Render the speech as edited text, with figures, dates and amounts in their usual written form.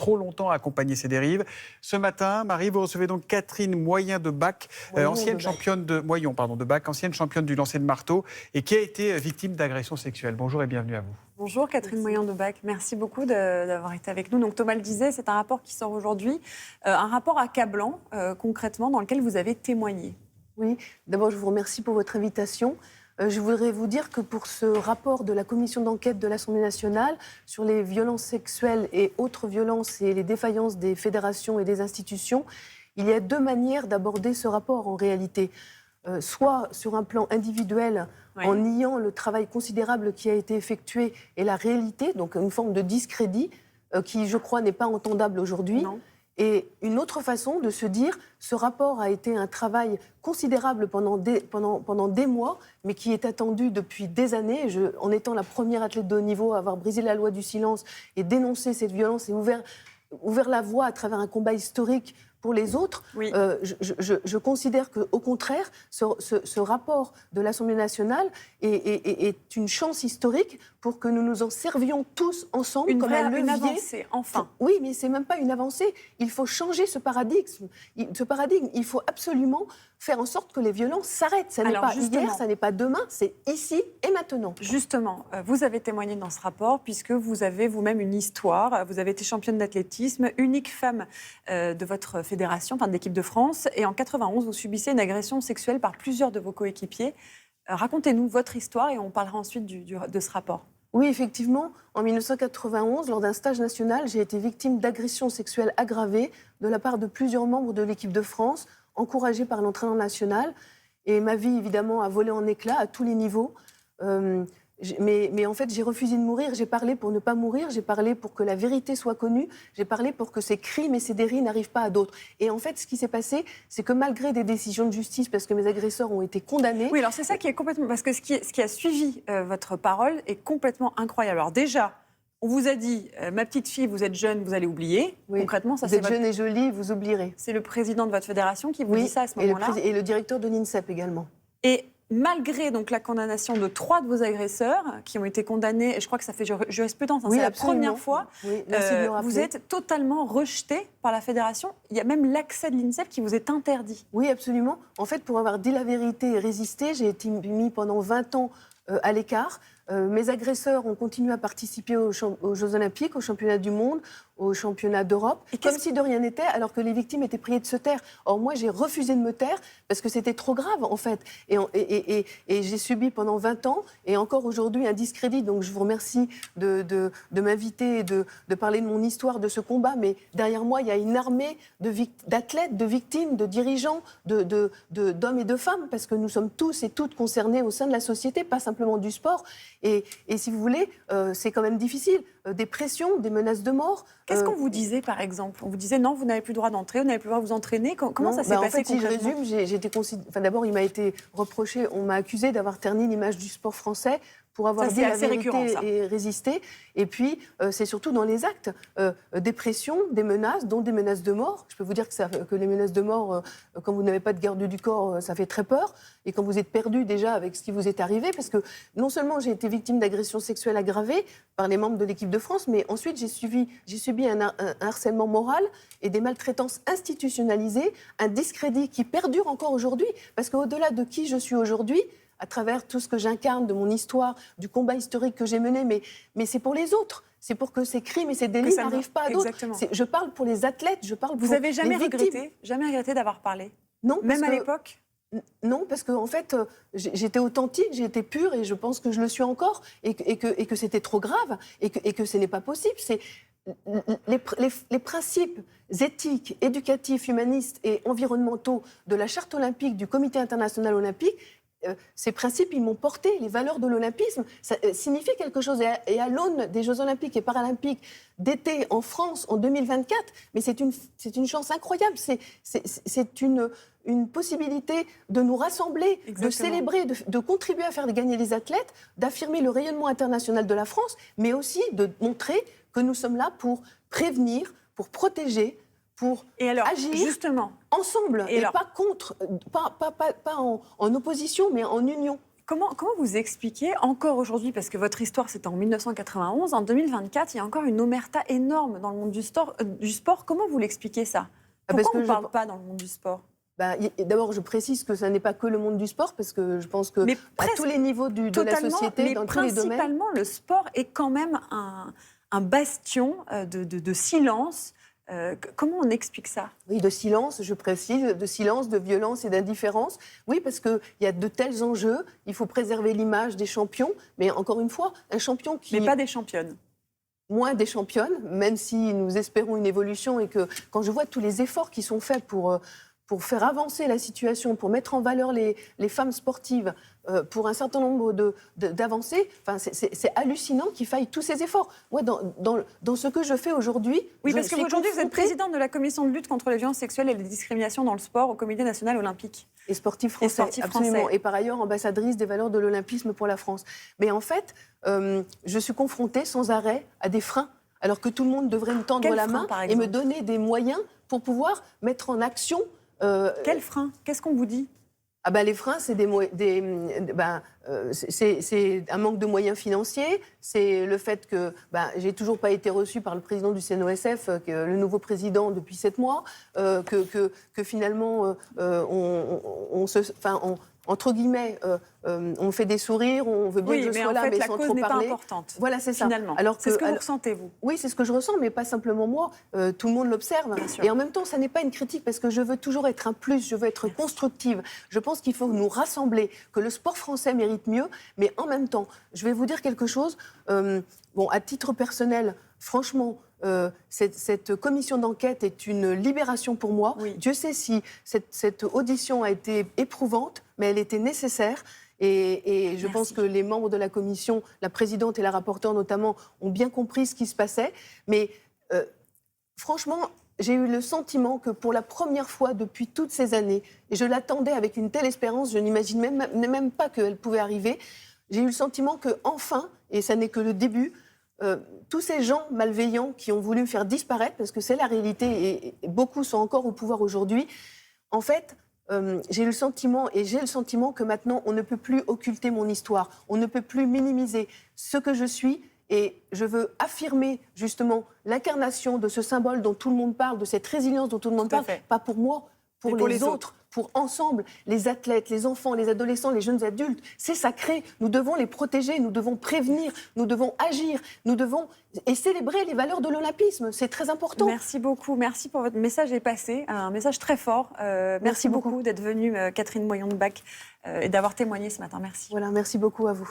trop longtemps accompagné ces dérives. Ce matin, Marie, vous recevez donc Catherine Moyen de Bac, ancienne championne du lancer de marteau et qui a été victime d'agressions sexuelles. Bonjour et bienvenue à vous. Bonjour Catherine Moyen de Bac, merci beaucoup d'avoir été avec nous. Donc Thomas le disait, c'est un rapport qui sort aujourd'hui, un rapport accablant concrètement dans lequel vous avez témoigné. Oui, d'abord je vous remercie pour votre invitation. Je voudrais vous dire que pour ce rapport de la commission d'enquête de l'Assemblée nationale sur les violences sexuelles et autres violences et les défaillances des fédérations et des institutions, il y a deux manières d'aborder ce rapport en réalité. Soit sur un plan individuel, en niant le travail considérable qui a été effectué et la réalité, donc une forme de discrédit qui, je crois, n'est pas entendable aujourd'hui. Non. Et une autre façon de se dire, ce rapport a été un travail considérable pendant des mois, mais qui est attendu depuis des années. En étant la première athlète de haut niveau à avoir brisé la loi du silence et dénoncé cette violence et ouvert la voie à travers un combat historique pour les autres, oui. Je considère qu'au contraire, ce rapport de l'Assemblée nationale est une chance historique pour que nous nous en servions tous ensemble comme un levier. Une avancée, enfin. Oui, mais ce n'est même pas une avancée. Il faut changer ce paradigme. Il faut absolument faire en sorte que les violences s'arrêtent. Ça n'est pas hier, ça n'est pas demain, c'est ici et maintenant. Justement, vous avez témoigné dans ce rapport puisque vous avez vous-même une histoire. Vous avez été championne d'athlétisme, unique femme de votre fédération, enfin de l'équipe de France. Et en 91, vous subissez une agression sexuelle par plusieurs de vos coéquipiers. Racontez-nous votre histoire et on parlera ensuite de ce rapport. Oui, effectivement, en 1991, lors d'un stage national, j'ai été victime d'agressions sexuelles aggravées de la part de plusieurs membres de l'équipe de France, encouragés par l'entraîneur national. Et ma vie, évidemment, a volé en éclats à tous les niveaux. Mais en fait, j'ai refusé de mourir. J'ai parlé pour ne pas mourir. J'ai parlé pour que la vérité soit connue. J'ai parlé pour que ces crimes et ces dérives n'arrivent pas à d'autres. Et en fait, ce qui s'est passé, c'est que malgré des décisions de justice, parce que mes agresseurs ont été condamnés... Oui, alors c'est ça qui est complètement... Parce que ce qui a suivi votre parole est complètement incroyable. Alors déjà, on vous a dit, ma petite fille, vous êtes jeune, vous allez oublier. Oui. Concrètement, ça, vous êtes jeune et jolie, vous oublierez. C'est le président de votre fédération qui vous dit ça à ce moment-là. Et le directeur de l'INSEP également. Et malgré donc la condamnation de 3 de vos agresseurs qui ont été condamnés, et je crois que ça fait jurisprudence, c'est la première fois, vous êtes totalement rejeté par la fédération. Il y a même l'accès de l'INSEP qui vous est interdit. Oui, absolument. En fait, pour avoir dit la vérité et résister, j'ai été mis pendant 20 ans à l'écart. Mes agresseurs ont continué à participer aux Jeux Olympiques, aux Championnats du Monde, aux Championnats d'Europe, comme si de rien n'était, alors que les victimes étaient priées de se taire. Or, moi, j'ai refusé de me taire parce que c'était trop grave, en fait. Et j'ai subi pendant 20 ans, et encore aujourd'hui, un discrédit. Donc, je vous remercie de m'inviter et de parler de mon histoire, de ce combat. Mais derrière moi, il y a une armée d'athlètes, de victimes, de dirigeants, d'hommes et de femmes, parce que nous sommes tous et toutes concernés au sein de la société, pas simplement du sport. Et si vous voulez, c'est quand même difficile. Des pressions, des menaces de mort. Qu'est-ce qu'on vous disait, par exemple? On vous disait non, vous n'avez plus le droit d'entrer, vous n'avez plus le droit de vous entraîner. Comment ça s'est passé en fait, si je concrètement? résume, d'abord, il m'a été reproché, on m'a accusé d'avoir terni l'image du sport français pour avoir dit la vérité et résister. Et puis, c'est surtout dans les actes. Des pressions, des menaces, dont des menaces de mort. Je peux vous dire que les menaces de mort, quand vous n'avez pas de garde du corps, ça fait très peur. Et quand vous êtes perdu déjà avec ce qui vous est arrivé, parce que non seulement j'ai été victime d'agressions sexuelles aggravées par les membres de l'équipe de France, mais ensuite j'ai subi un harcèlement moral et des maltraitances institutionnalisées, un discrédit qui perdure encore aujourd'hui. Parce qu'au-delà de qui je suis aujourd'hui, à travers tout ce que j'incarne de mon histoire, du combat historique que j'ai mené, mais c'est pour les autres. C'est pour que ces crimes et ces délits n'arrivent pas à d'autres. Je parle pour les athlètes, je parle pour les victimes. Vous n'avez jamais regretté d'avoir parlé? Non. Même à l'époque? Non, parce qu'en fait, j'étais authentique, j'étais pure, et je pense que je le suis encore, et que c'était trop grave, et que ce n'est pas possible. C'est les principes éthiques, éducatifs, humanistes et environnementaux de la Charte olympique, du Comité international olympique. Ces principes, ils m'ont porté. Les valeurs de l'olympisme, ça signifie quelque chose. Et à l'aune des Jeux olympiques et paralympiques d'été en France en 2024, mais c'est une chance incroyable. C'est une possibilité de nous rassembler, de célébrer, de contribuer à faire gagner les athlètes, d'affirmer le rayonnement international de la France, mais aussi de montrer que nous sommes là pour prévenir, pour protéger, pour agir justement, ensemble, et pas contre, pas en opposition, mais en union. Comment vous expliquez encore aujourd'hui, parce que votre histoire c'était en 1991, en 2024, il y a encore une omerta énorme dans le monde du sport. Comment vous l'expliquez ça? Pourquoi on ne parle pas dans le monde du sport? D'abord, je précise que ça n'est pas que le monde du sport, parce que je pense que à tous les niveaux de la société, dans tous les domaines... Principalement, le sport est quand même un bastion de silence. Comment on explique ça? Oui, de silence, je précise, de silence, de violence et d'indifférence. Oui, parce qu'il y a de tels enjeux, il faut préserver l'image des champions, mais encore une fois, un champion qui... Mais pas des championnes. Moins des championnes, même si nous espérons une évolution, et que quand je vois tous les efforts qui sont faits pour faire avancer la situation, pour mettre en valeur les femmes sportives, pour un certain nombre d'avancées, c'est hallucinant qu'il faille tous ces efforts. Moi, dans ce que je fais aujourd'hui... Oui, parce qu'aujourd'hui, vous êtes présidente de la commission de lutte contre les violences sexuelles et les discriminations dans le sport au Comité national olympique. Et sportif français, absolument. Et par ailleurs, ambassadrice des valeurs de l'olympisme pour la France. Mais en fait, je suis confrontée sans arrêt à des freins, alors que tout le monde devrait me tendre la main et me donner des moyens pour pouvoir mettre en action... Quels freins? Qu'est-ce qu'on vous dit? Les freins, c'est c'est un manque de moyens financiers, c'est le fait que j'ai toujours pas été reçue par le président du CNOSF, le nouveau président depuis 7 mois, que finalement entre guillemets, on fait des sourires, on veut bien que je sois là, mais sans trop parler. La cause n'est pas importante. Voilà, c'est ça. Finalement, c'est ce que vous ressentez, vous. Oui, c'est ce que je ressens, mais pas simplement moi. Tout le monde l'observe. Et en même temps, ça n'est pas une critique, parce que je veux toujours être un plus, je veux être constructive. Je pense qu'il faut nous rassembler, que le sport français mérite mieux, mais en même temps, je vais vous dire quelque chose. À titre personnel, franchement... cette commission d'enquête est une libération pour moi. Oui. Dieu sait si cette audition a été éprouvante, mais elle était nécessaire. Et je pense que les membres de la commission, la présidente et la rapporteure notamment, ont bien compris ce qui se passait. Mais franchement, j'ai eu le sentiment que pour la première fois depuis toutes ces années, et je l'attendais avec une telle espérance, je n'imagine même pas qu'elle pouvait arriver, j'ai eu le sentiment que enfin, et ça n'est que le début, tous ces gens malveillants qui ont voulu me faire disparaître, parce que c'est la réalité, et beaucoup sont encore au pouvoir aujourd'hui, en fait, j'ai le sentiment que maintenant, on ne peut plus occulter mon histoire, on ne peut plus minimiser ce que je suis, et je veux affirmer justement l'incarnation de ce symbole dont tout le monde parle, de cette résilience dont tout le monde parle, pas pour moi, pour les autres. Pour ensemble, les athlètes, les enfants, les adolescents, les jeunes adultes. C'est sacré. Nous devons les protéger, nous devons prévenir, nous devons agir, nous devons célébrer les valeurs de l'olympisme. C'est très important. Merci beaucoup. Merci pour votre message est passé. Un message très fort. Merci beaucoup d'être venue, Catherine Moyon de Bac, et d'avoir témoigné ce matin. Merci. Voilà, merci beaucoup à vous.